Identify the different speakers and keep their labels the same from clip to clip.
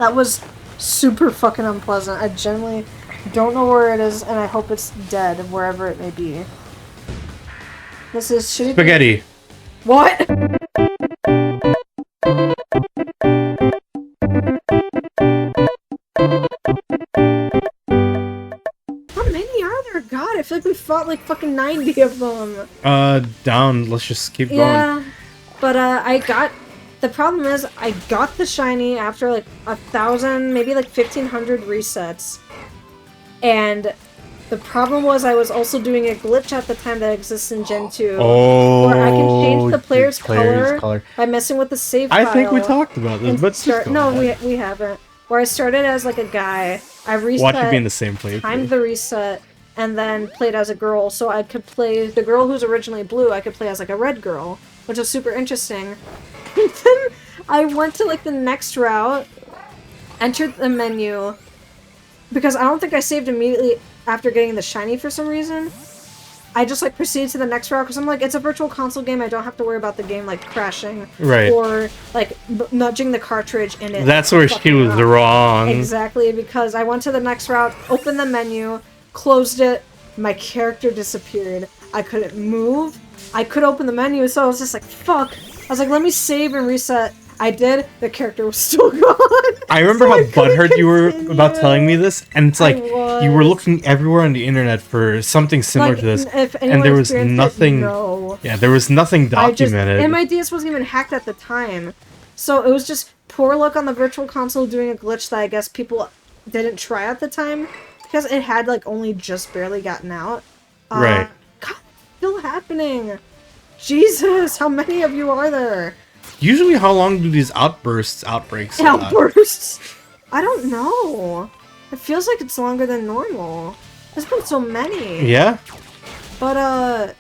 Speaker 1: That was super fucking unpleasant. I genuinely don't know where it is, and I hope it's dead, wherever it may be. This is shitty.
Speaker 2: Spaghetti.
Speaker 1: What? How many are there? God, I feel like we fought like fucking 90 of them.
Speaker 2: Down. Let's just keep going.
Speaker 1: Yeah, but the problem is I got the shiny after like 1,000, maybe like 1,500 resets. And the problem was I was also doing a glitch at the time that exists in Gen 2.
Speaker 2: Oh,
Speaker 1: where I can change the player's color by messing with the save file.
Speaker 2: I think we talked about this, but
Speaker 1: no, we haven't. Where I started as like a guy, I reset,
Speaker 2: watch it be in the same place.
Speaker 1: timed the reset, and then played as a girl, so I could play the girl who's originally blue, I could play as like a red girl, which was super interesting. And then I went to like the next route, entered the menu, because I don't think I saved immediately after getting the shiny for some reason. I just like proceeded to the next route because I'm like, it's a virtual console game, I don't have to worry about the game like crashing.
Speaker 2: Right.
Speaker 1: Or like nudging the cartridge in it.
Speaker 2: That's where she was wrong.
Speaker 1: Exactly, because I went to the next route, opened the menu, closed it, my character disappeared. I couldn't move. I could open the menu, so I was just like, fuck. I was like, let me save and reset. I did. The character was still gone.
Speaker 2: I remember how butthurt you were about telling me this, and it's like you were looking everywhere on the internet for something similar to this, and there was nothing. Yeah, there was nothing documented.
Speaker 1: And my DS wasn't even hacked at the time, so it was just poor luck on the virtual console doing a glitch that I guess people didn't try at the time because it had like only just barely gotten out.
Speaker 2: Right.
Speaker 1: God, it's still happening. Jesus, how many of you are there?
Speaker 2: Usually, how long do these outbursts last?
Speaker 1: I don't know. It feels like it's longer than normal. There's been so many.
Speaker 2: Yeah?
Speaker 1: But,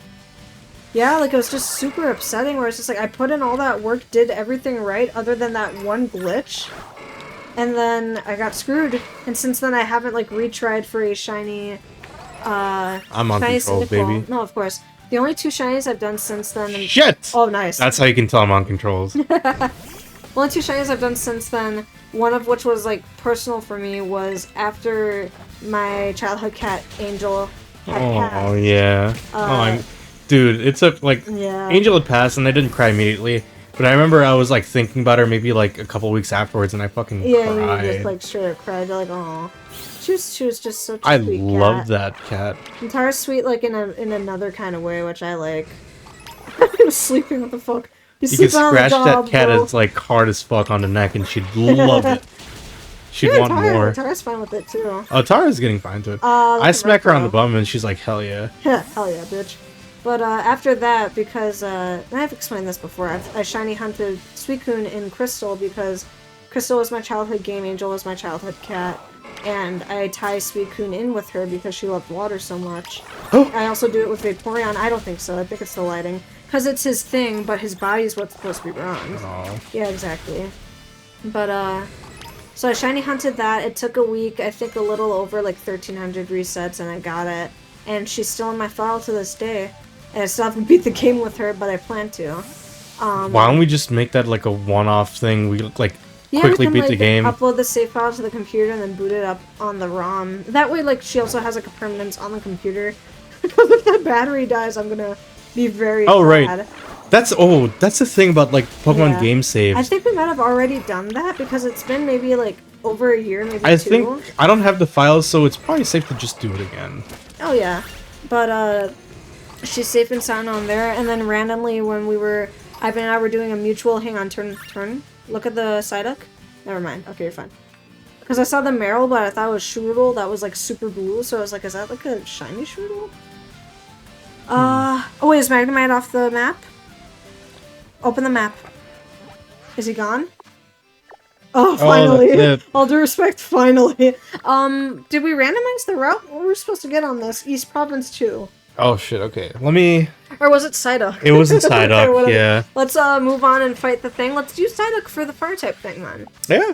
Speaker 1: yeah, like, it was just super upsetting where it's just like, I put in all that work, did everything right, other than that one glitch, and then I got screwed. And since then, I haven't, like, retried for a shiny,
Speaker 2: I'm on control, baby.
Speaker 1: No, of course. The only 2 shinies I've done since then...
Speaker 2: Shit!
Speaker 1: Oh, nice.
Speaker 2: That's how you can tell I'm on controls.
Speaker 1: The only 2 shinies I've done since then, one of which was, like, personal for me, was after my childhood cat, Angel, had passed.
Speaker 2: Oh, yeah. Dude, it's Angel had passed, and I didn't cry immediately. But I remember I was, like, thinking about her maybe, like, a couple weeks afterwards, and I fucking cried.
Speaker 1: Yeah, you just, like, straight up cried. You're like, oh. She was just such a sweet cat.
Speaker 2: I love that cat.
Speaker 1: Entire sweet, like, in another kind of way, which I like. Sleeping, what the fuck?
Speaker 2: You could scratch that cat, it's like hard as fuck on the neck, and she'd love it. She'd want more.
Speaker 1: Tara's fine with it, too.
Speaker 2: Oh, Tara's getting fine to it. I smack her on the bum, and she's like, hell yeah.
Speaker 1: Hell yeah, bitch. But after that, because, and I've explained this before, I shiny hunted Suicune in Crystal because Crystal was my childhood game, Angel was my childhood cat. And I tie Suicune in with her because she loved water so much. I also do it with Vaporeon. I don't think so. I think it's the lighting. Because it's his thing, but his body's what's supposed to be bronze. Yeah, exactly. But, so I shiny hunted that. It took a week. I think a little over, like, 1,300 resets, and I got it. And she's still in my file to this day. And I still haven't beat the game with her, but I plan to.
Speaker 2: Why don't we just make that, like, a one-off thing? We, like... quickly beat the game.
Speaker 1: Upload the save file to the computer and then boot it up on the ROM. That way, like, she also has like a permanence on the computer. Because if that battery dies, I'm gonna be very sad.
Speaker 2: Right. That's the thing about like Pokemon game saves.
Speaker 1: I think we might have already done that because it's been maybe like over a year, maybe 2.
Speaker 2: I think I don't have the files, so it's probably safe to just do it again.
Speaker 1: Oh yeah, but she's safe and sound on there. And then randomly when Ivan and I were doing a mutual. Hang on, turn. Look at the Psyduck. Never mind. Okay, you're fine. Because I saw the Meryl, but I thought it was Shroodle. That was like super blue, so I was like, is that like a shiny Shroodle? Oh wait, is Magnemite off the map? Open the map. Is he gone? Oh, finally! All due respect, finally. Did we randomize the route? What were we supposed to get on this? East Province 2.
Speaker 2: Oh shit, okay. Let me...
Speaker 1: Or was it Psyduck?
Speaker 2: It wasn't Psyduck, yeah.
Speaker 1: Let's move on and fight the thing. Let's do Psyduck for the fire type thing, man.
Speaker 2: Yeah.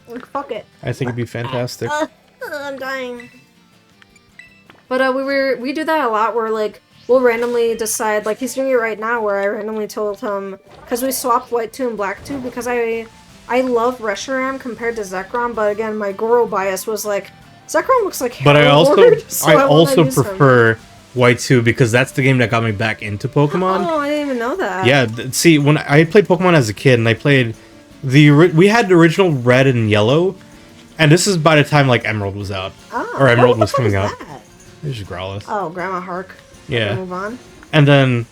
Speaker 1: Like, fuck it.
Speaker 2: I think it'd be fantastic.
Speaker 1: I'm dying. But we do that a lot where, like, we'll randomly decide, like, he's doing it right now, where I randomly told him, because we swapped White 2 and Black 2, because I I love Reshiram compared to Zekrom, but again, my Goro bias was like, Zekrom looks like
Speaker 2: But I also
Speaker 1: Lord, so
Speaker 2: I also prefer
Speaker 1: him.
Speaker 2: White 2 because that's the game that got me back into Pokemon.
Speaker 1: Oh, I didn't even know that.
Speaker 2: Yeah, see, when I played Pokemon as a kid, and I played we had the original Red and Yellow, and this is by the time like Emerald was out, or Emerald was coming out. There's Growlithe.
Speaker 1: Oh, Grandma Hark.
Speaker 2: Yeah.
Speaker 1: Move on.
Speaker 2: And then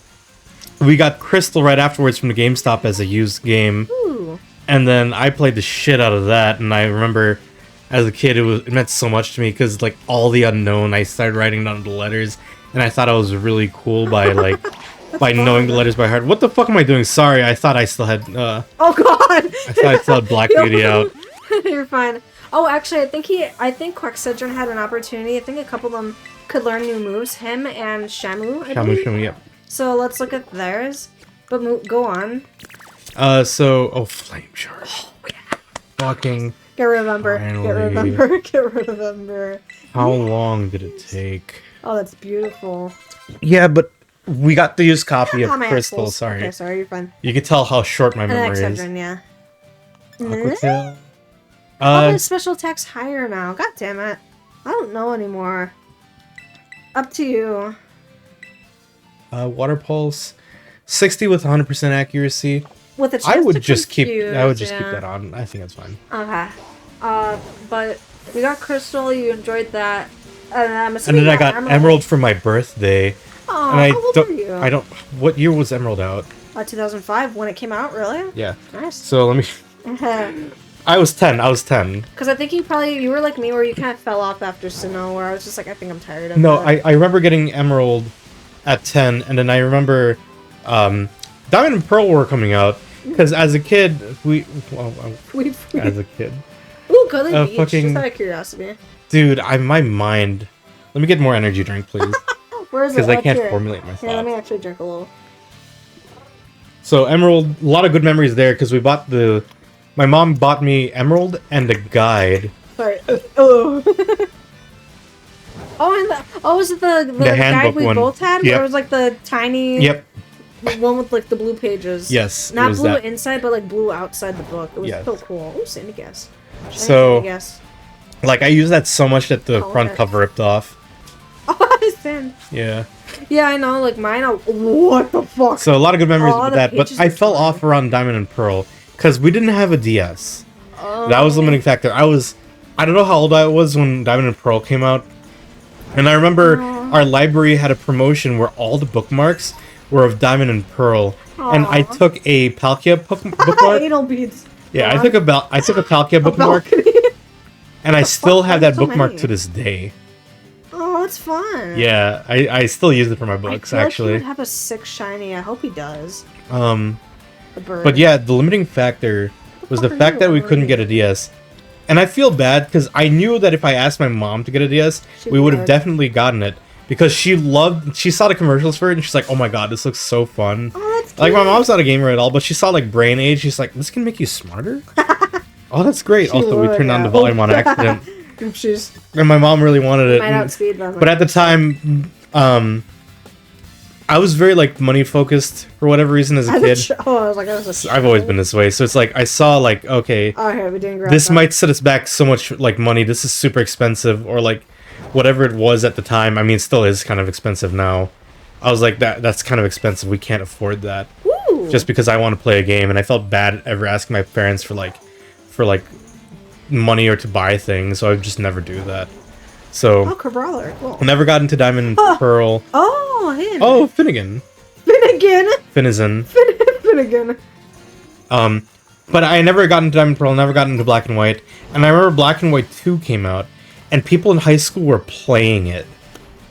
Speaker 2: we got Crystal right afterwards from the GameStop as a used game.
Speaker 1: Ooh.
Speaker 2: And then I played the shit out of that, and I remember as a kid it meant so much to me because like all the unknown, I started writing down the letters, and I thought I was really cool by like by knowing the letters by heart. What the fuck am I doing? Sorry, I thought I still had
Speaker 1: oh god!
Speaker 2: I thought I still had Black Beauty out.
Speaker 1: You're fine. Oh, actually, I think Quaxedron had an opportunity. I think a couple of them could learn new moves. Him and Shamu.
Speaker 2: Shamu, yep.
Speaker 1: So let's look at theirs. But go on.
Speaker 2: Flame Shark. Oh, yeah. Fucking.
Speaker 1: Get rid of Ember.
Speaker 2: Finally.
Speaker 1: Get rid of Ember. Get rid of Ember.
Speaker 2: How long did it take?
Speaker 1: Oh, that's beautiful.
Speaker 2: Yeah, but we got the used copy of Crystal.
Speaker 1: Assholes.
Speaker 2: Sorry.
Speaker 1: Okay, sorry, you're fine.
Speaker 2: You can tell how short my memory is.
Speaker 1: Yeah.
Speaker 2: Aqua Tail.
Speaker 1: The special attack's higher now. God damn it. I don't know anymore. Up to you.
Speaker 2: Water Pulse. 60 with 100% accuracy.
Speaker 1: With a chance
Speaker 2: I would
Speaker 1: to
Speaker 2: just keep
Speaker 1: confuse,
Speaker 2: keep that on. I think that's fine.
Speaker 1: Okay. But we got Crystal, you enjoyed that. And
Speaker 2: then I got Emerald for my birthday.
Speaker 1: Oh,
Speaker 2: and
Speaker 1: how old were you?
Speaker 2: I don't what year was Emerald out?
Speaker 1: 2005 when it came out, really?
Speaker 2: Yeah.
Speaker 1: Nice.
Speaker 2: So let me I was 10. Because
Speaker 1: I think you were like me where you kind of fell off after Sinnoh, where I was just like, I think I'm tired of
Speaker 2: No, I remember getting Emerald at 10, and then I remember Diamond and Pearl were coming out, because as a kid, as a kid.
Speaker 1: Ooh, go to the beach,
Speaker 2: fucking,
Speaker 1: just out of curiosity.
Speaker 2: Dude, my mind... Let me get more energy drink, please.
Speaker 1: Where is it?
Speaker 2: Because I can't formulate my thoughts.
Speaker 1: Here, let me actually drink a little.
Speaker 2: So Emerald, a lot of good memories there, because we bought my mom bought me Emerald and a guide.
Speaker 1: Sorry. Oh. Was it the guide we both had?
Speaker 2: Yep.
Speaker 1: Where it was like the tiny...
Speaker 2: Yep.
Speaker 1: One with like the blue pages.
Speaker 2: Yes.
Speaker 1: Not blue inside, but like blue outside the book. It was so cool. Ooh, Sandy Gas.
Speaker 2: Like I used that so much that the front cover ripped off.
Speaker 1: Oh, I stand.
Speaker 2: Yeah.
Speaker 1: Yeah, I know. Like mine. What the fuck?
Speaker 2: So a lot of good memories with that, but I fell off around Diamond and Pearl because we didn't have a DS. Oh. That was the limiting factor. I don't know how old I was when Diamond and Pearl came out, and I remember our library had a promotion where all the bookmarks were of Diamond and Pearl, and I took a Palkia bookmark.
Speaker 1: Anal beads.
Speaker 2: Yeah, I took a Palkia bookmark, and I still have that bookmark to this day.
Speaker 1: Oh, that's fun.
Speaker 2: Yeah, I still use it for my books, actually.
Speaker 1: Like he would have a 6 shiny. I hope he does.
Speaker 2: But yeah, the limiting factor was the fact that we couldn't get a DS. And I feel bad, because I knew that if I asked my mom to get a DS, we would have definitely gotten it. Because she saw the commercials for it, and she's like, oh my god, this looks so fun.
Speaker 1: Oh, that's cute.
Speaker 2: Like, my mom's not a gamer at all, but she saw, like, Brain Age, she's like, this can make you smarter? Oh, that's great. Also, we turned on the volume on accident.
Speaker 1: Oopsies.
Speaker 2: And my mom really wanted it.
Speaker 1: Might outspeed them.
Speaker 2: But at the time, I was very, like, money-focused for whatever reason as a kid.
Speaker 1: I was like,
Speaker 2: I've always been this way. So it's like, I saw, like, okay, this might set us back so much, like, money. This is super expensive. Or, like, whatever it was at the time. I mean, it still is kind of expensive now. I was like, that's kind of expensive. We can't afford that.
Speaker 1: Ooh.
Speaker 2: Just because I want to play a game. And I felt bad ever asking my parents for money or to buy things. So I would just never do that. So,
Speaker 1: Cabrawler, cool.
Speaker 2: I never got into Diamond and Pearl.
Speaker 1: Oh, him.
Speaker 2: Oh, Finnegan. Finizen.
Speaker 1: Finnegan.
Speaker 2: But I never got into Diamond and Pearl, never got into Black and White. And I remember Black and White 2 came out, and people in high school were playing it.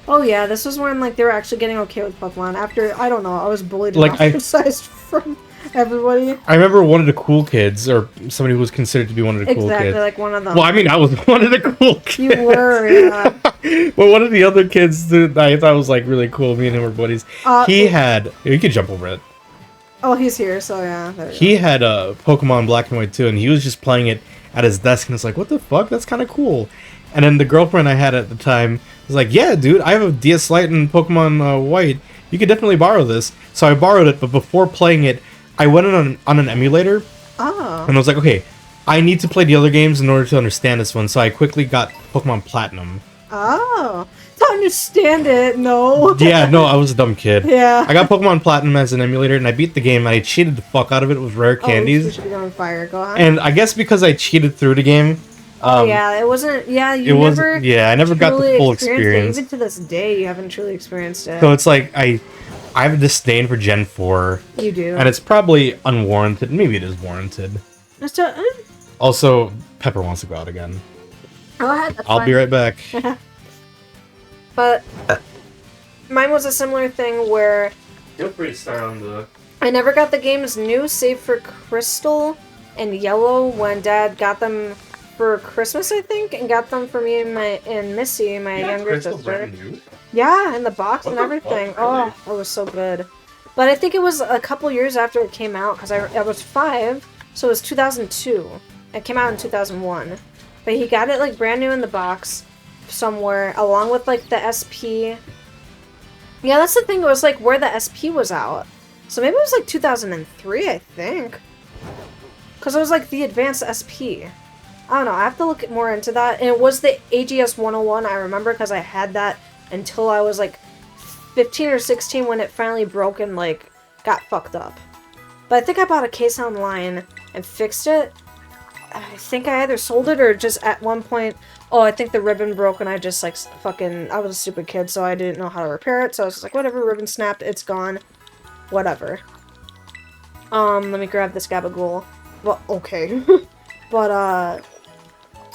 Speaker 1: Oh yeah, this was when like they were actually getting okay with Pokemon. After, I don't know, I was bullied and
Speaker 2: Like,
Speaker 1: ostracized from everybody.
Speaker 2: I remember one of the cool kids, or somebody who was considered to be one of the cool kids.
Speaker 1: Exactly, like one of them.
Speaker 2: Well, I mean, I was one of the cool kids.
Speaker 1: You were, yeah.
Speaker 2: But one of the other kids that I thought was like really cool, me and him were buddies. You could jump over it.
Speaker 1: Oh, he's here, so yeah.
Speaker 2: He had a Pokemon Black and White 2, and he was just playing it at his desk, and it's like, what the fuck? That's kind of cool. And then the girlfriend I had at the time was like, yeah, dude, I have a DS Lite and Pokemon White. You could definitely borrow this. So I borrowed it, but before playing it, I went on an emulator,
Speaker 1: Oh.
Speaker 2: And I was like, okay, I need to play the other games in order to understand this one, so I quickly got Pokemon Platinum.
Speaker 1: Oh. To understand it, no.
Speaker 2: Yeah, no, I was a dumb kid.
Speaker 1: Yeah.
Speaker 2: I got Pokemon Platinum as an emulator, and I beat the game, and I cheated the fuck out of it with rare candies.
Speaker 1: Oh, we should be on fire. Go on.
Speaker 2: And I guess because I cheated through the game...
Speaker 1: yeah, it wasn't... Yeah, you never...
Speaker 2: Yeah, I never got the full experience.
Speaker 1: Even to this day, you haven't truly experienced it.
Speaker 2: So it's like, I have a disdain for Gen 4.
Speaker 1: You do.
Speaker 2: And it's probably unwarranted. Maybe it is warranted. Also, Pepper wants to go out again.
Speaker 1: Go ahead, that's
Speaker 2: I'll
Speaker 1: fine.
Speaker 2: be right back.
Speaker 1: But mine was a similar thing where
Speaker 2: Feel free to start on the...
Speaker 1: I never got the games new, save for Crystal and Yellow when Dad got them for Christmas, I think, and got them for me and Missy, my younger sister. Yeah, in the box and everything.
Speaker 2: Fuck, really?
Speaker 1: Oh, it was so good. But I think it was a couple years after it came out, because I was 5, so it was 2002. It came out in 2001. But he got it, like, brand new in the box somewhere, along with, like, the SP. Yeah, that's the thing, it was, like, where the SP was out. So maybe it was, like, 2003, I think. Because it was, like, the advanced SP. I don't know, I have to look more into that. And it was the AGS 101, I remember, because I had that until I was, like, 15 or 16 when it finally broke and, like, got fucked up. But I think I bought a case online and fixed it. I think I either sold it or just at one point, oh, I think the ribbon broke and I just, like, I was a stupid kid, so I didn't know how to repair it, so I was just like, whatever, ribbon snapped, it's gone. Whatever. Let me grab this gabagool. Well, okay. But, I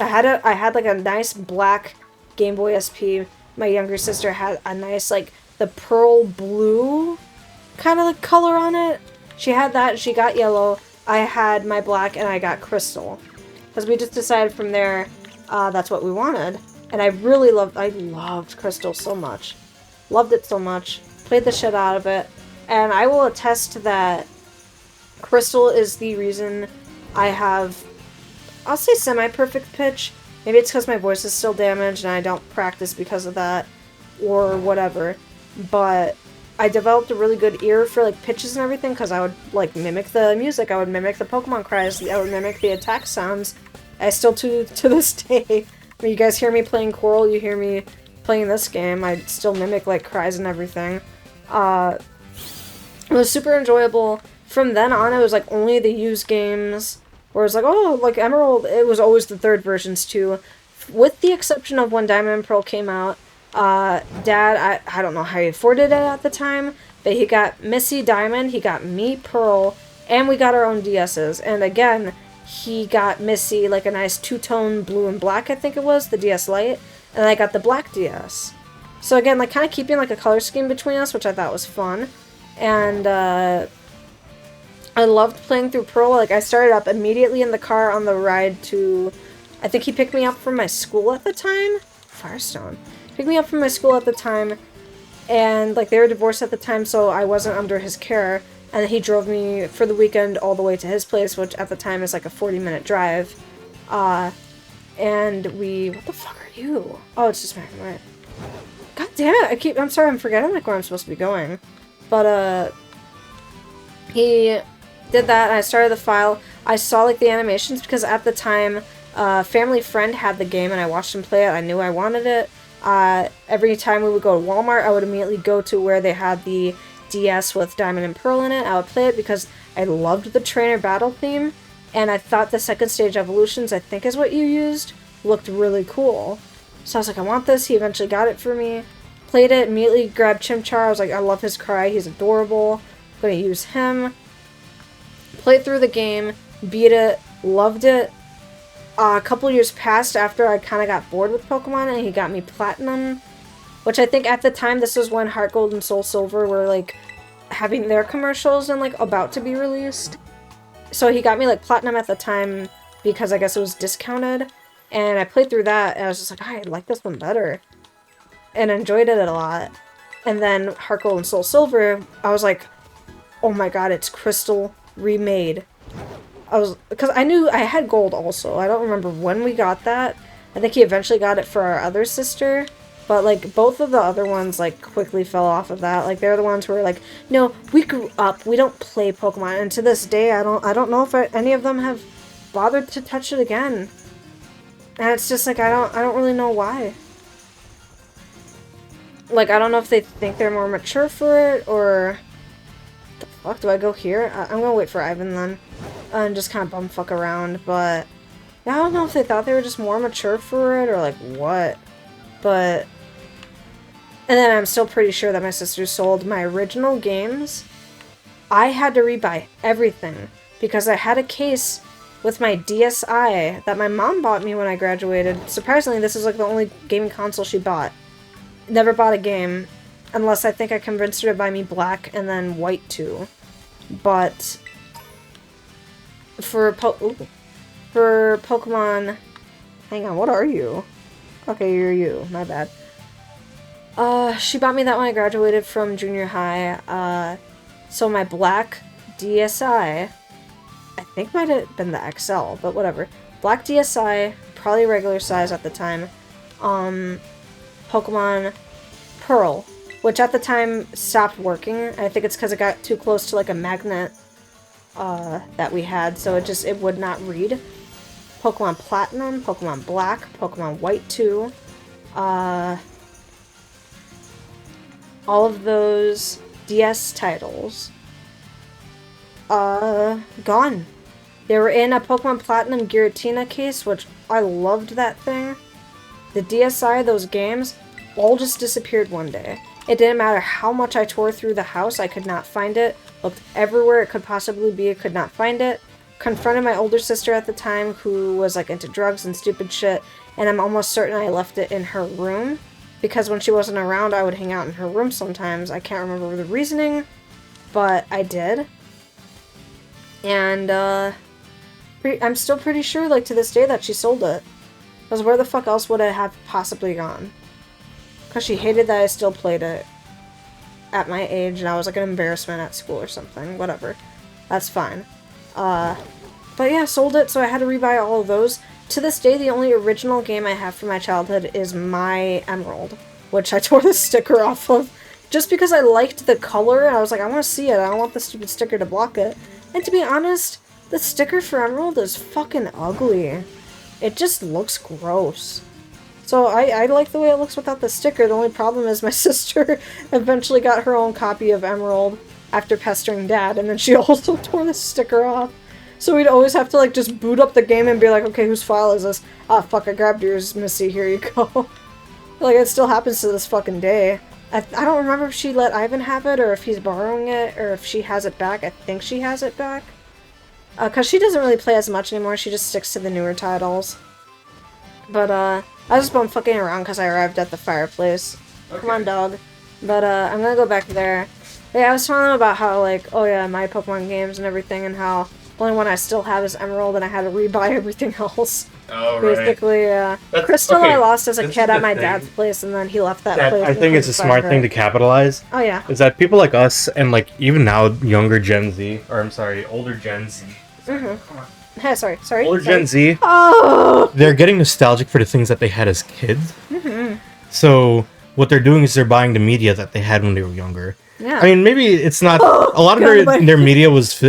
Speaker 1: had, like, a nice black Game Boy SP. My younger sister had a nice, like, the pearl blue kind of like color on it. She had that, she got yellow. I had my black and I got crystal. Because we just decided from there, that's what we wanted. And I loved crystal so much. Loved it so much. Played the shit out of it. And I will attest that crystal is the reason I have, I'll say semi-perfect pitch. Maybe it's because my voice is still damaged and I don't practice because of that. Or whatever. But I developed a really good ear for, like, pitches and everything, because I would, like, mimic the music, I would mimic the Pokemon cries, I would mimic the attack sounds. I still, to this day, when you guys hear me playing Coral, you hear me playing this game, I still mimic, like, cries and everything. It was super enjoyable. From then on, it was, like, only the used games, where it was like, oh, like, Emerald, it was always the third versions, too. With the exception of when Diamond and Pearl came out, Dad, I don't know how he afforded it at the time, but he got Missy Diamond, he got me Pearl, and we got our own DSs. And again, he got Missy like a nice two-tone blue and black, I think it was, the DS Lite, and I got the black DS. So again, like, kind of keeping like a color scheme between us, which I thought was fun. And I loved playing through Pearl. Like, I started up immediately in the car on the ride to, I think he picked me up from my school at the time, Firestone. Picked me up from my school at the time, and, like, they were divorced at the time, so I wasn't under his care, and he drove me for the weekend all the way to his place, which at the time is, like, a 40-minute drive, and what the fuck are you? Oh, it's just my right. God damn it, I'm sorry, I'm forgetting, like, where I'm supposed to be going, but, he did that, and I started the file. I saw, like, the animations, because at the time, family friend had the game, and I watched him play it, I knew I wanted it. Every time we would go to Walmart, I would immediately go to where they had the DS with Diamond and Pearl in it. I would play it because I loved the trainer battle theme, and I thought the second stage evolutions, I think is what you used, looked really cool. So I was like, I want this. He eventually got it for me. Played it, immediately grabbed Chimchar. I was like, I love his cry. He's adorable. I'm gonna use him. Played through the game, beat it, loved it. A couple years passed after I kind of got bored with Pokemon, and he got me Platinum, which I think at the time, this was when Heart Gold and Soul Silver were, like, having their commercials and, like, about to be released. So he got me, like, Platinum at the time because I guess it was discounted, and I played through that, and I was just like, I like this one better, and enjoyed it a lot. And then Heart Gold and Soul Silver, I was like, oh my god, it's Crystal remade. Because I knew I had gold also. I don't remember when we got that. I think he eventually got it for our other sister. But, like, both of the other ones, like, quickly fell off of that. Like, they're the ones who were like, no, we grew up, we don't play Pokemon. And to this day, I don't know if any of them have bothered to touch it again. And it's just, like, I don't really know why. Like, I don't know if they think they're more mature for it, or... What the fuck, do I go here? I'm gonna wait for Ivan, then. And just kind of bumfuck around, but... Yeah, I don't know if they thought they were just more mature for it, or, like, what. But... And then I'm still pretty sure that my sister sold my original games. I had to rebuy everything because I had a case with my DSi that my mom bought me when I graduated. Surprisingly, this is like the only gaming console she bought. Never bought a game, unless I think I convinced her to buy me black and then white too. But for Pokemon, hang on, what are you? Okay, you're you. My bad. She bought me that when I graduated from junior high. So my black DSi, I think might have been the XL, but whatever. Black DSi, probably regular size at the time. Pokemon Pearl, which at the time stopped working. I think it's because it got too close to like a magnet that we had, so it would not read. Pokemon Platinum, Pokemon Black, Pokemon White 2. All of those DS titles, gone. They were in a Pokemon Platinum Giratina case, which I loved that thing. The DSi, those games, all just disappeared one day. It didn't matter how much I tore through the house, I could not find it. Looked everywhere it could possibly be, I could not find it. Confronted my older sister at the time, who was like into drugs and stupid shit, and I'm almost certain I left it in her room. Because when she wasn't around, I would hang out in her room sometimes. I can't remember the reasoning, but I did. And, I'm still pretty sure, like, to this day that she sold it. Because where the fuck else would it have possibly gone? Because she hated that I still played it at my age, and I was, like, an embarrassment at school or something. Whatever. That's fine. But yeah, sold it, so I had to rebuy all of those. To this day, the only original game I have from my childhood is My Emerald, which I tore the sticker off of just because I liked the color, and I was like, I want to see it, I don't want the stupid sticker to block it. And to be honest, the sticker for Emerald is fucking ugly. It just looks gross. So I like the way it looks without the sticker. The only problem is my sister eventually got her own copy of Emerald after pestering Dad, and then she also tore the sticker off. So we'd always have to, like, just boot up the game and be like, okay, whose file is this? Ah, fuck, I grabbed yours, Missy, here you go. Like, it still happens to this fucking day. I don't remember if she let Ivan have it, or if he's borrowing it, or if she has it back. I think she has it back. Because she doesn't really play as much anymore, she just sticks to the newer titles. But, I was just bumfucking around because I arrived at the fireplace. Okay. Come on, dog. But, I'm gonna go back there. But yeah, I was telling them about how, like, oh yeah, my Pokemon games and everything, and how the only one I still have is Emerald, and I had to rebuy everything else.
Speaker 2: Oh, right.
Speaker 1: Basically, Crystal I lost as a kid at my dad's place, and then he left that place.
Speaker 2: I think it's a smart thing to capitalize.
Speaker 1: Oh, yeah.
Speaker 2: Is that people like us, and, like, even now, younger Gen Z, or I'm sorry, older Gen Z.
Speaker 1: Mm-hmm. Hey, sorry.
Speaker 2: Older Gen Z,
Speaker 1: oh!
Speaker 2: They're getting nostalgic for the things that they had as kids.
Speaker 1: Mm-hmm.
Speaker 2: So, what they're doing is they're buying the media that they had when they were younger.
Speaker 1: Yeah.
Speaker 2: I mean, maybe it's not... a lot of their media was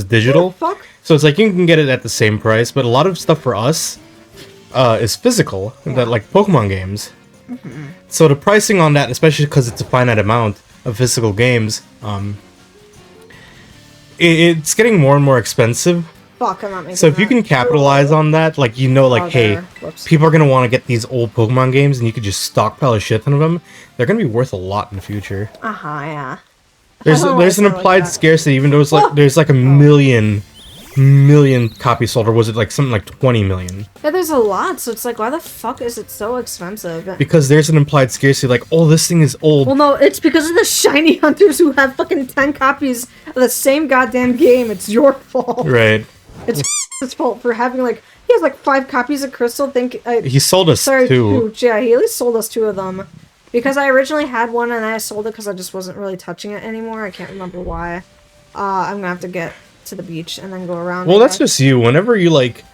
Speaker 2: digital.
Speaker 1: Fuck.
Speaker 2: So it's like you can get it at the same price, but a lot of stuff for us is physical, that like Pokemon games. Mm-hmm. So the pricing on that, especially because it's a finite amount of physical games, it's getting more and more expensive.
Speaker 1: Fuck, I'm not making
Speaker 2: So if you can capitalize on that, like, you know, like, hey, people are going to want to get these old Pokemon games, and you could just stockpile a shit ton of them, they're going to be worth a lot in the future.
Speaker 1: Yeah.
Speaker 2: There's an implied scarcity, even though it's like, there's like a million copies sold, or was it like something like 20 million?
Speaker 1: Yeah, there's a lot, so it's like, why the fuck is it so expensive?
Speaker 2: Because there's an implied scarcity, like, oh, this thing is old.
Speaker 1: Well, no, it's because of the shiny hunters who have fucking 10 copies of the same goddamn game. It's your fault.
Speaker 2: Right.
Speaker 1: It's his fault for having, like, he has like 5 copies of Crystal.
Speaker 2: He sold us 2.
Speaker 1: Yeah, he at least sold us 2 of them. Because I originally had one and I sold it because I just wasn't really touching it anymore. I can't remember why. I'm gonna have to get to the beach and then go around.
Speaker 2: Well, that's just you. Whenever you, like,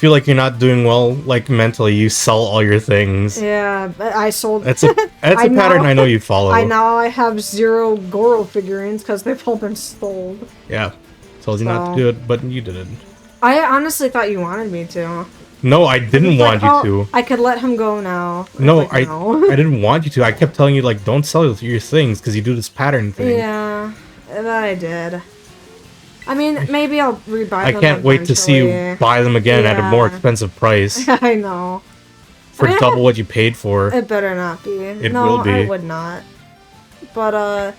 Speaker 2: feel like you're not doing well, like mentally, you sell all your things.
Speaker 1: Yeah, but I sold.
Speaker 2: That's a pattern I know you follow.
Speaker 1: I have 0 Goro figurines because they've all been sold.
Speaker 2: Yeah, told you not to do it, but you did it.
Speaker 1: I honestly thought you wanted me to.
Speaker 2: No, I didn't want you to.
Speaker 1: I could let him go now.
Speaker 2: No, no. I didn't want you to. I kept telling you, like, don't sell your things because you do this pattern thing.
Speaker 1: Yeah, that I did. I mean, maybe I'll rebuy them.
Speaker 2: I can't wait to see you buy them again at a more expensive price.
Speaker 1: I know.
Speaker 2: For double what you paid for.
Speaker 1: It better not be.
Speaker 2: It will be.
Speaker 1: I would not. But,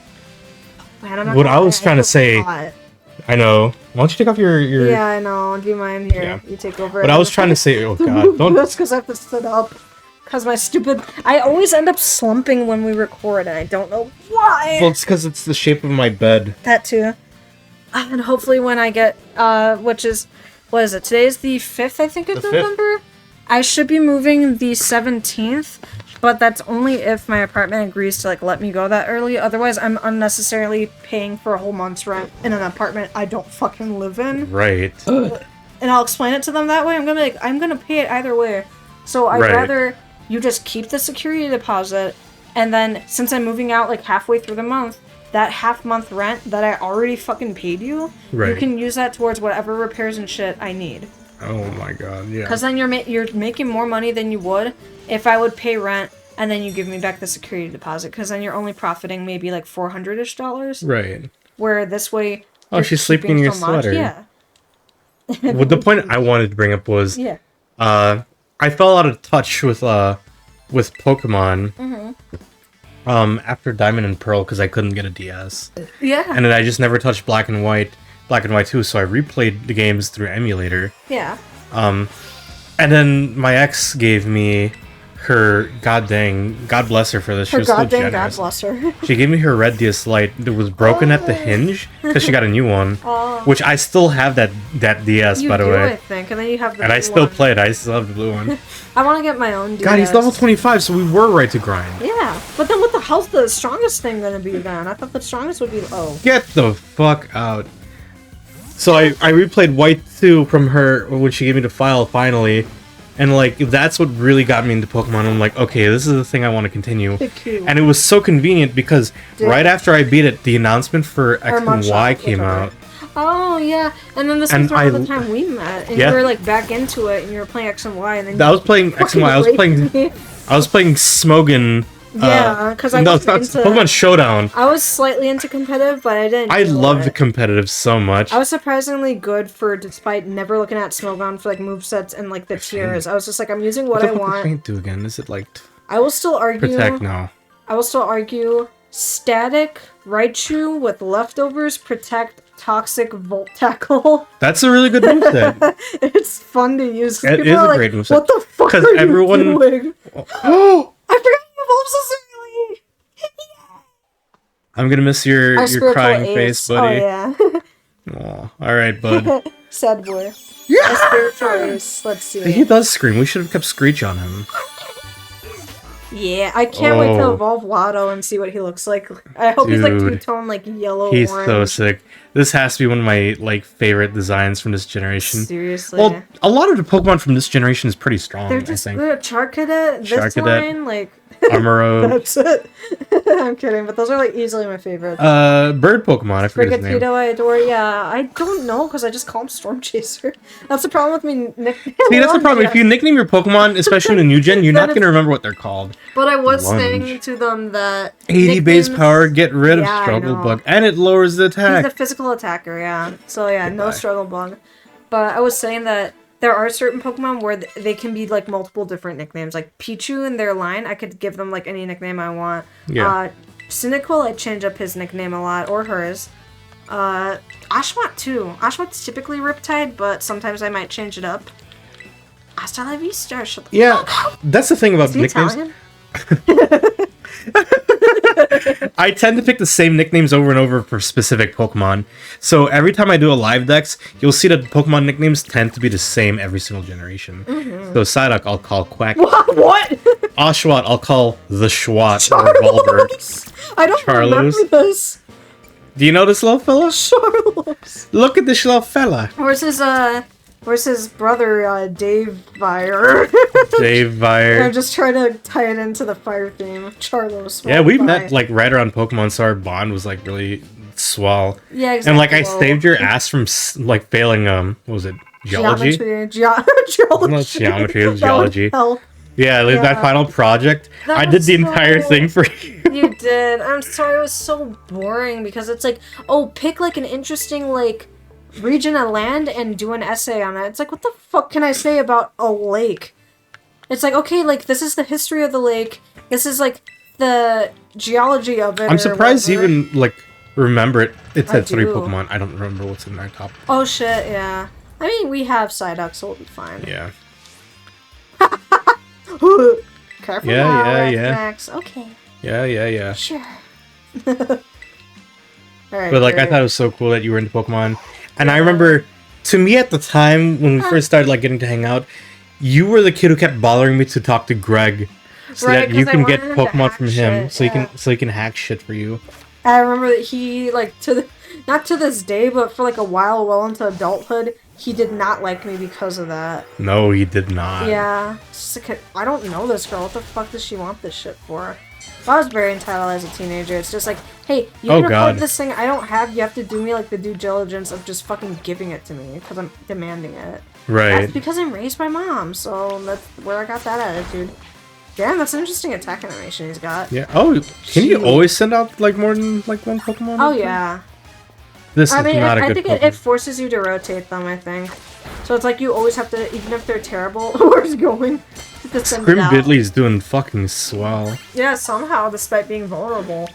Speaker 1: man, I'm not
Speaker 2: what I was trying to say...
Speaker 1: Hot.
Speaker 2: I know. Why don't you take off your...
Speaker 1: Yeah, I know. Do you mind? Here, yeah. You take over.
Speaker 2: But I was trying to say... Oh, God. Don't...
Speaker 1: That's because I have to sit up. Because my stupid... I always end up slumping when we record, and I don't know why.
Speaker 2: Well, it's because it's the shape of my bed.
Speaker 1: That, too. And hopefully when I get... which is... What is it? Today's the 5th, I think, of November? 5th. I should be moving the 17th. But that's only if my apartment agrees to, like, let me go that early. Otherwise, I'm unnecessarily paying for a whole month's rent in an apartment I don't fucking live in.
Speaker 2: Right.
Speaker 1: And I'll explain it to them that way. I'm gonna be like, I'm gonna pay it either way. So I'd rather you just keep the security deposit, and then, since I'm moving out, like, halfway through the month, that half-month rent that I already fucking paid you, you can use that towards whatever repairs and shit I need.
Speaker 2: Oh my god, yeah.
Speaker 1: Because then you're making more money than you would if I would pay rent and then you give me back the security deposit. Because then you're only profiting maybe like $400-ish.
Speaker 2: Right.
Speaker 1: Where this way...
Speaker 2: Oh, she's sleeping in your sweater.
Speaker 1: Yeah.
Speaker 2: Well, the point I wanted to bring up was...
Speaker 1: Yeah.
Speaker 2: I fell out of touch with Pokemon. After Diamond and Pearl because I couldn't get a DS.
Speaker 1: Yeah.
Speaker 2: And then I just never touched Black and White 2, so I replayed the games through emulator.
Speaker 1: Yeah.
Speaker 2: And then my ex gave me her God bless her for this. She was so generous.
Speaker 1: God bless her.
Speaker 2: She gave me her red DS Lite that was broken at the hinge because she got a new one. Which I still have that DS, by the way.
Speaker 1: I think, and then you have the
Speaker 2: and
Speaker 1: blue
Speaker 2: I still
Speaker 1: one.
Speaker 2: play it. I still have the blue one.
Speaker 1: I want to get my own DS.
Speaker 2: God, he's level 25, so we were right to grind.
Speaker 1: Yeah, but then what the hell's the strongest thing gonna be then? I thought the strongest would be
Speaker 2: Get the fuck out. So I replayed White 2 from her when she gave me the file finally, and like that's what really got me into Pokemon. I'm like, okay, this is the thing I want to continue. And it was so convenient because right after I beat it, the announcement for X and Y came out.
Speaker 1: Oh yeah, and then this was around the time we met, and you were like back into it, and you were playing X and Y, and then
Speaker 2: I was playing X and Y. I was playing Smogon.
Speaker 1: Yeah, because I was into
Speaker 2: Pokemon Showdown.
Speaker 1: I was slightly into competitive, but I didn't.
Speaker 2: I love the competitive so much.
Speaker 1: I was surprisingly good despite never looking at Smogon for like movesets and like the tiers. I was just like, I'm using what I want. What does
Speaker 2: Faint do again? Is it like?
Speaker 1: I will still argue.
Speaker 2: Protect now.
Speaker 1: I will still argue. Static Raichu with leftovers, protect, toxic, Volt Tackle.
Speaker 2: That's a really good moveset.
Speaker 1: It's fun to use.
Speaker 2: It is a great moveset.
Speaker 1: What the fuck are you doing? Oh, I forgot you evolved so early.
Speaker 2: I'm gonna miss your crying face, buddy.
Speaker 1: Oh yeah.
Speaker 2: Aw, all right, bud.
Speaker 1: Sad boy. Yeah. Spiritual ace. Let's see.
Speaker 2: He does scream. We should have kept Screech on him.
Speaker 1: Yeah, I can't wait to evolve Watto and see what he looks like. I hope he's like two-tone, like yellow,
Speaker 2: he's
Speaker 1: orange.
Speaker 2: so sick. This has to be one of my like favorite designs from this generation.
Speaker 1: Seriously.
Speaker 2: Well, a lot of the Pokemon from this generation is pretty strong.
Speaker 1: They're just
Speaker 2: I think.
Speaker 1: Charcadet, this line, like
Speaker 2: Armoro.
Speaker 1: That's it. I'm kidding, but those are like easily my favorites.
Speaker 2: Bird Pokemon. I forget his name.
Speaker 1: Brigatito, I adore. Yeah, I don't know because I just call him Storm Chaser. That's the problem with me nicknaming.
Speaker 2: See, that's the problem. If you nickname your Pokemon, especially in the new gen, you're not gonna remember what they're called.
Speaker 1: But I was saying to them that
Speaker 2: 80 base power, get rid of Struggle Bug, and it lowers the attack.
Speaker 1: He's a physical attacker, yeah. So yeah, no Struggle Bug. But I was saying that there are certain Pokemon where they can be like multiple different nicknames. Like Pichu in their line, I could give them like any nickname I want.
Speaker 2: Yeah.
Speaker 1: Cyndaquil, I change up his nickname a lot, or hers. Oshawott too. Oshawott's typically Riptide, but sometimes I might change it up. Hasta la vista.
Speaker 2: Yeah, that's the thing about nicknames. I tend to pick the same nicknames over and over for specific Pokemon. So every time I do a live dex, you'll see that Pokemon nicknames tend to be the same every single generation. So Psyduck, I'll call Quack.
Speaker 1: What?
Speaker 2: Oshawott, I'll call the Schwat or Revolver.
Speaker 1: I don't remember this.
Speaker 2: Do you know this little fella?
Speaker 1: Charlos.
Speaker 2: Look at this little fella.
Speaker 1: Where's his Where's his brother, Dave Vire?
Speaker 2: Dave Vire.
Speaker 1: I'm just trying to tie it into the fire theme. Charlos.
Speaker 2: Yeah, we met like right around Pokemon, so our bond was like really swell.
Speaker 1: Yeah, exactly.
Speaker 2: And like I saved your ass from like failing. What was it? Geology?
Speaker 1: Geology.
Speaker 2: Not geometry. It was geology.
Speaker 1: Hell.
Speaker 2: Yeah, like that final project. I did the entire thing for you.
Speaker 1: You did. I'm sorry, it was so boring because it's like, oh, pick like an interesting like region of land and do an essay on it. It's like, what the fuck can I say about a lake? It's like, okay, like this is the history of the lake. This is like the geology of it.
Speaker 2: I'm surprised you even like remember it. It said 3 Pokemon. I don't remember what's in our top.
Speaker 1: Oh shit, yeah. I mean, we have Psyduck, so we'll be fine.
Speaker 2: Yeah.
Speaker 1: Careful
Speaker 2: yeah.
Speaker 1: Max. Okay.
Speaker 2: Yeah.
Speaker 1: Sure. Alright.
Speaker 2: But like, I thought it was so cool that you were into Pokemon. And I remember, to me at the time, when we first started like getting to hang out, you were the kid who kept bothering me to talk to Greg. So that you can get Pokemon from him. So he can hack shit for you.
Speaker 1: I remember that he, like, not to this day, but for like a while, well into adulthood, he did not like me because of that.
Speaker 2: No, he did not.
Speaker 1: Yeah. It's just like, I don't know this girl. What the fuck does she want this shit for? I was very entitled as a teenager. It's just like, hey, you can afford this thing I don't have. You have to do me like the due diligence of just fucking giving it to me because I'm demanding it.
Speaker 2: Right.
Speaker 1: That's because I'm raised by mom, so that's where I got that attitude. Damn, that's an interesting attack animation he's got.
Speaker 2: Yeah. Oh, can you always send out like more than like one Pokemon?
Speaker 1: Oh yeah.
Speaker 2: This is not a good Pokemon.
Speaker 1: I think it forces you to rotate them, I think. So it's like you always have to, even if they're terrible, where's going?
Speaker 2: Scrimbidley is doing fucking swell.
Speaker 1: Yeah, somehow, despite being vulnerable.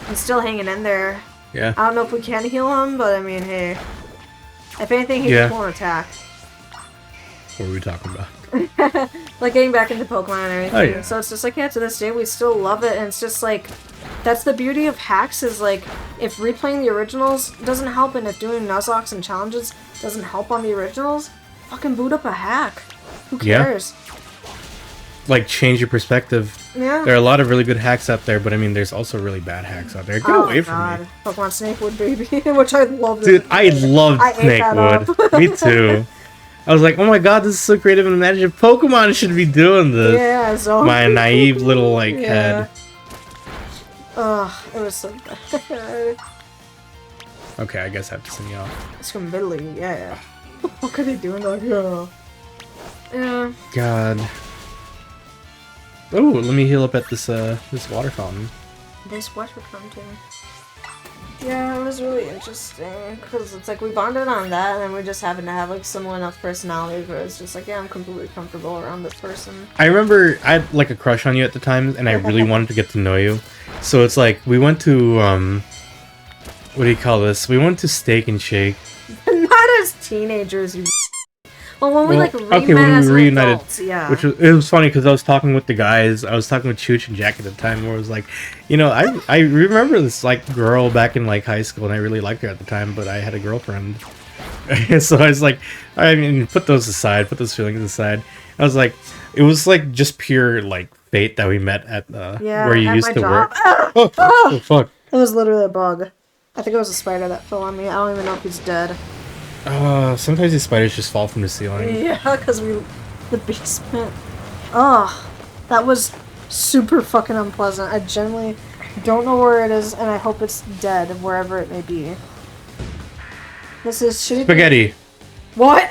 Speaker 1: He's still hanging in there.
Speaker 2: Yeah.
Speaker 1: I don't know if we can heal him, but I mean, hey. If anything, he just won't attack.
Speaker 2: What were we talking about?
Speaker 1: Like getting back into Pokemon and everything.
Speaker 2: Oh, yeah.
Speaker 1: So it's just like, yeah, to this day we still love it, and it's just like, that's the beauty of hacks is like, if replaying the originals doesn't help, and if doing Nuzlocke and challenges doesn't help on the originals, fucking boot up a hack. Who cares?
Speaker 2: Yeah. Like, change your perspective.
Speaker 1: Yeah.
Speaker 2: There are a lot of really good hacks out there, but I mean, there's also really bad hacks out there. Get away from me.
Speaker 1: Pokemon Snakewood, baby. Which I loved.
Speaker 2: Dude, I loved Snakewood. Me too. I was like, oh my god, this is so creative and imaginative. Pokemon should be doing this.
Speaker 1: Yeah, so...
Speaker 2: My naive little, like, head.
Speaker 1: Ugh, it was so bad.
Speaker 2: Okay, I guess I have to send you off.
Speaker 1: It's from Italy, yeah. What could they do in the... Yeah.
Speaker 2: God. Oh, let me heal up at this this water fountain.
Speaker 1: This water fountain. Yeah, it was really interesting because it's like we bonded on that, and then we just happened to have like similar enough personalities where it's just like, yeah, I'm completely comfortable around this person.
Speaker 2: I remember I had like a crush on you at the time, and I really wanted to get to know you. So it's like we went to what do you call this? We went to Steak and Shake.
Speaker 1: Not as teenagers, you. Well, when we like reunited, adults, yeah.
Speaker 2: Which was, it was funny because I was talking with the guys. I was talking with Chooch and Jack at the time, where it was like, you know, I remember this like girl back in like high school, and I really liked her at the time, but I had a girlfriend. So I was like, I mean, put those aside, put those feelings aside. I was like, it was like just pure like fate that we met at where you used to work. Oh, fuck!
Speaker 1: It was literally a bug. I think it was a spider that fell on me. I don't even know if he's dead.
Speaker 2: Sometimes these spiders just fall from the ceiling.
Speaker 1: Yeah, because the basement. Oh, that was super fucking unpleasant. I genuinely don't know where it is, and I hope it's dead, wherever it may be. This is shitty.
Speaker 2: Spaghetti.
Speaker 1: What?